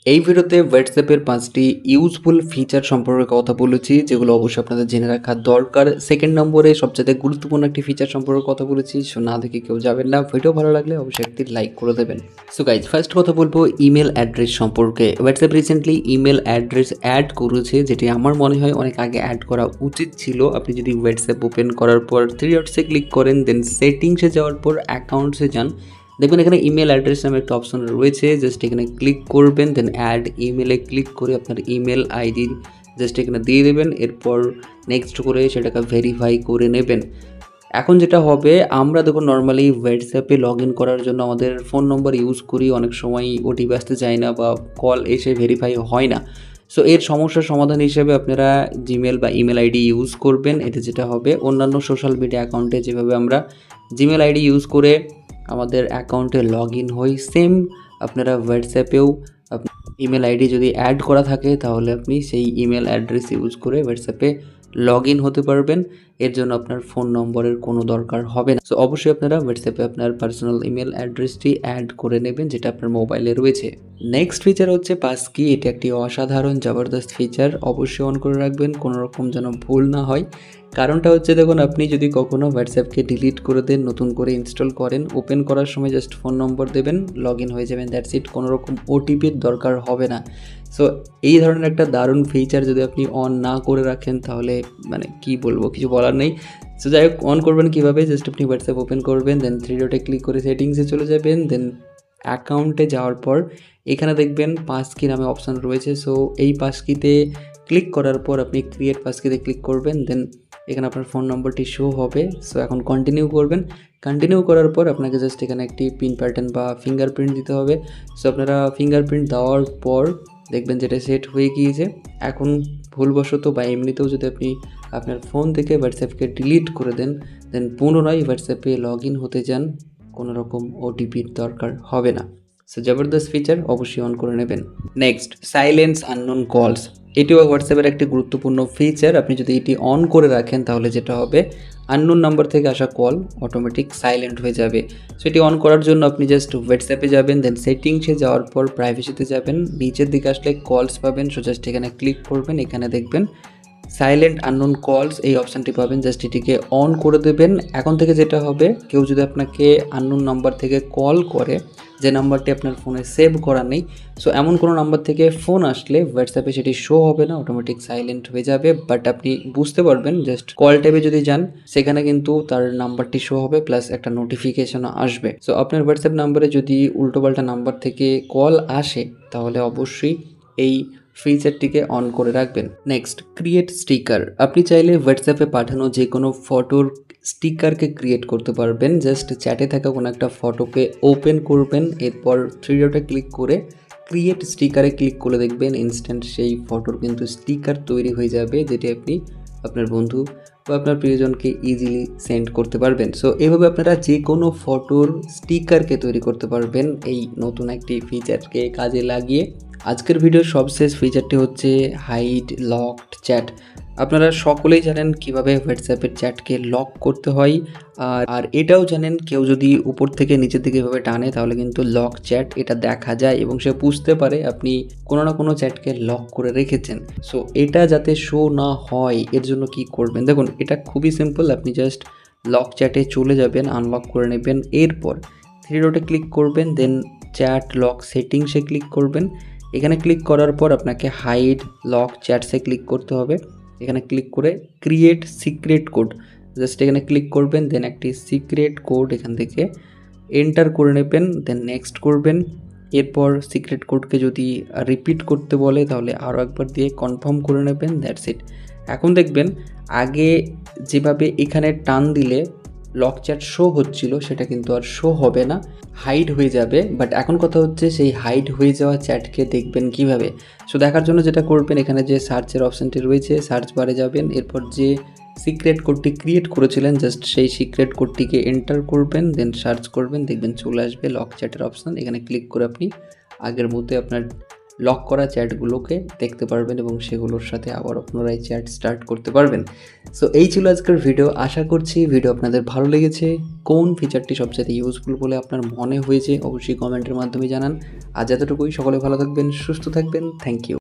এই ভিডিওতে হোয়াটসঅ্যাপের 5টি ইউজফুল ফিচার সম্পর্কে কথা বলেছি, যেগুলো অবশ্যই আপনাদের জেনে রাখা দরকার। সেকেন্ড নম্বরে সবচাইতে গুরুত্বপূর্ণ একটি ফিচার সম্পর্কে কথা বলেছি। সো না দেখে কেউ যাবেন না। ভিডিও ভালো লাগলে অবশ্যই একটি লাইক করে দেবেন। সো গাইজ, ফার্স্ট কথা বলবো ইমেল অ্যাড্রেস সম্পর্কে। WhatsApp recently email address add করেছে, যেটি আমার মনে হয় অনেক আগে অ্যাড করা উচিত ছিল। আপনি যদি হোয়াটসঅ্যাপ ওপেন করার পর 3 ডটসে ক্লিক করেন, দেন সেটিংসে যাওয়ার পর অ্যাকাউন্টসে যান, দেখবেন এখানে ইমেল অ্যাড্রেস নামে একটা অপশন রয়েছে। জাস্ট এখানে ক্লিক করবেন, দেন অ্যাড ইমেলে ক্লিক করে আপনার ইমেল আইডি জাস্ট এখানে দিয়ে দেবেন। এরপর নেক্সট করে সেটাকে ভেরিফাই করে নেবেন। এখন যেটা হবে, আমরা দেখুন নর্মালি হোয়াটসঅ্যাপে লগ ইন করার জন্য আমাদের ফোন নম্বর ইউজ করি, অনেক সময় ওটিপি আসতে চায় না বা কল এসে ভেরিফাই হয় না। সো এর সমস্যার সমাধান হিসেবে আপনারা জিমেল বা ইমেল আইডি ইউজ করবেন। এতে যেটা হবে, অন্যান্য সোশ্যাল মিডিয়া অ্যাকাউন্টে যেভাবে আমরা জিমেল আইডি ইউজ করে আমাদের অ্যাকাউন্টে লগ ইন হই, সেম আপনারা হোয়াটসঅ্যাপেও ইমেল আইডি যদি অ্যাড করা থাকে তাহলে আপনি সেই ইমেল অ্যাড্রেস ইউজ করে হোয়াটসঅ্যাপে লগ ইন হতে পারবেন। এর জন্য আপনার ফোন নম্বরের কোনো দরকার হবে না। সো অবশ্যই আপনারা হোয়াটসঅ্যাপে আপনার পার্সোনাল ইমেল অ্যাড্রেসটি অ্যাড করে নেবেন, যেটা আপনার মোবাইলে রয়েছে। নেক্সট ফিচার হচ্ছে পাসকি। এটি একটি অসাধারণ জবরদস্ত ফিচার, অবশ্যই অন করে রাখবেন, কোনো রকম যেন ভুল না হয়। কারণটা হচ্ছে, দেখুন আপনি যদি কখনও হোয়াটসঅ্যাপকে ডিলিট করে দেন, নতুন করে ইনস্টল করেন, ওপেন করার সময় জাস্ট ফোন নম্বর দেবেন, লগ ইন হয়ে যাবেন, দ্যাটস ইট। কোনো রকম ওটিপির দরকার হবে না। সো এই ধরনের একটা দারুণ ফিচার যদি আপনি অন না করে রাখেন, তাহলে মানে কি বলবো, কিছু বলার নেই। সো যাই হোক, অন করবেন কীভাবে, জাস্ট আপনি হোয়াটসঅ্যাপ ওপেন করবেন, দেন 3 ডটে ক্লিক করে সেটিংসে চলে যাবেন, দেন অ্যাকাউন্টে যাওয়ার পর এখানে দেখবেন পাসকি নামে অপশান রয়েছে। সো এই পাসকিতে ক্লিক করার পর আপনি ক্রিয়েট পাসকিতে ক্লিক করবেন, দেন এখানে আপনার ফোন নম্বরটি শো হবে। সো এখন কন্টিনিউ করবেন। কন্টিনিউ করার পর আপনাকে জাস্ট এখানে একটি পিন প্যাটার্ন বা ফিঙ্গারপ্রিন্ট দিতে হবে। সো আপনারা ফিঙ্গারপ্রিন্ট দেওয়ার পর দেখবেন যেটা সেট হয়ে গিয়েছে। এখন ভুলবশত বা এমনিতেও যদি আপনি আপনার ফোন থেকে হোয়াটসঅ্যাপকে ডিলিট করে দেন, দেন পুনরায় হোয়াটসঅ্যাপে লগ ইন হতে যান, কোনো রকম ওটিপির দরকার হবে না। সো জবরদস্ত ফিচার, অবশ্যই অন করে নেবেন। নেক্সট, সাইলেন্স আননোন কলস। এটিও হোয়াটসঅ্যাপের একটি গুরুত্বপূর্ণ ফিচার। আপনি যদি এটি অন করে রাখেন তাহলে যেটা হবে, আননোন নাম্বার থেকে আসা কল অটোমেটিক সাইলেন্ট হয়ে যাবে। সো এটি অন করার জন্য আপনি জাস্ট হোয়াটসঅ্যাপে যাবেন, দেন সেটিংসে যাওয়ার পর প্রাইভেসিতে যাবেন, নিচের দিকে আসলে কলস পাবেন। সো জাস্ট এখানে ক্লিক করবেন, এখানে দেখবেন সাইলেন্ট আননোন কলস এই অপশানটি পাবেন, জাস্ট এটিকে অন করে দেবেন। এখন থেকে যেটা হবে, কেউ যদি আপনাকে আননোন নাম্বার থেকে কল করে, যে নাম্বারটি আপনার ফোনে সেভ করা নেই, সো এমন কোনো নাম্বার থেকে ফোন আসলে হোয়াটসঅ্যাপে সেটি শো হবে না, অটোমেটিক সাইলেন্ট হয়ে যাবে। বাট আপনি বুঝতে পারবেন, জাস্ট কল ট্যাবে যদি যান সেখানে কিন্তু তার নাম্বারটি শো হবে, প্লাস একটা নোটিফিকেশনও আসবে। সো আপনার হোয়াটসঅ্যাপ নাম্বারে যদি উল্টোপাল্টা নাম্বার থেকে কল আসে, তাহলে অবশ্যই এই ফিচারটিকে অন করে রাখবেন। Next, create sticker. আপনি চাইলে হোয়াটসঅ্যাপে পাঠানো যে কোনো ফটোর স্টিকারকে ক্রিয়েট করতে পারবেন। জাস্ট চ্যাটে থাকা কোনো একটা ফটোকে ওপেন করবেন, এরপর 3 ডটে ক্লিক করে ক্রিয়েট স্টিকারে ক্লিক করে দেখবেন ইনস্ট্যান্ট সেই ফটোর কিন্তু স্টিকার তৈরি হয়ে যাবে, যেটি আপনি আপনার বন্ধু বা আপনার প্রিয়জনকে ইজিলি সেন্ড করতে পারবেন। সো এইভাবে আপনারা যে কোনো ফটোর স্টিকারকে তৈরি করতে পারবেন এই নতুন একটি ফিচারকে কাজে লাগিয়ে। আজকের ভিডিওর সবশেষ ফিচারটি হচ্ছে হাইড লকড চ্যাট। আপনারা সকলেই জানেন কিভাবে হোয়াটসঅ্যাপের চ্যাটকে লক করতে হয়, আর এটাও জানেন কেউ যদি উপর থেকে নিচের দিকে এভাবে টানে তাহলে কিন্তু লক চ্যাট এটা দেখা যায় এবং সে বুঝতে পারে আপনি কোনো না কোনো চ্যাটকে লক করে রেখেছেন। সো এটা যাতে শো না হয় এর জন্য কি করবেন, দেখুন এটা খুবই সিম্পল। আপনি জাস্ট লক চ্যাটে চলে যাবেন, আনলক করে নেবেন, এরপর 3 ডটে ক্লিক করবেন, দেন চ্যাট লক সেটিংসে ক্লিক করবেন। এখানে ক্লিক করার পর আপনাকে হাইড লক চ্যাটসে ক্লিক করতে হবে। এখানে ক্লিক করে ক্রিয়েট সিক্রেট কোড, জাস্ট এখানে ক্লিক করবেন, দেন একটি সিক্রেট কোড এখান থেকে এন্টার করে নেবেন, দেন নেক্সট করবেন। এরপর সিক্রেট কোডকে যদি রিপিট করতে বলে তাহলে আরও একবার দিয়ে কনফার্ম করে নেবেন, দ্যাটস ইট। এখন দেখবেন আগে যেভাবে এখানে টান দিলে লক চ্যাট শো হচ্ছিল সেটা কিন্তু আর শো হবে না, হাইড হয়ে যাবে। বাট এখন কথা হচ্ছে সেই হাইড হয়ে যাওয়া চ্যাটকে দেখবেন কিভাবে। সো দেখার জন্য যেটা করবেন, এখানে যে সার্চের অপশানটি রয়েছে সার্চ বারে যাবেন, এরপর যে সিক্রেট কোডটি ক্রিয়েট করেছিলেন জাস্ট সেই সিক্রেট কোডটিকে এন্টার করবেন, দেন সার্চ করবেন, দেখবেন চলে আসবে লক চ্যাটের অপশান। এখানে ক্লিক করে আপনি আগের মতো আপনার লক করা চ্যাটগুলোকে দেখতে পারবেন এবং সেগুলোর সাথে আবারও পুনরায় চ্যাট স্টার্ট করতে পারবেন। সো এই ছিল আজকের ভিডিও। আশা করছি ভিডিও আপনাদের ভালো লেগেছে। কোন ফিচারটি সবচেয়ে ইউজফুল বলে আপনার মনে হয়েছে অবশ্যই কমেন্টের মাধ্যমে জানান। আজ এতটুকুই। সকলে ভালো থাকবেন, সুস্থ থাকবেন। Thank you.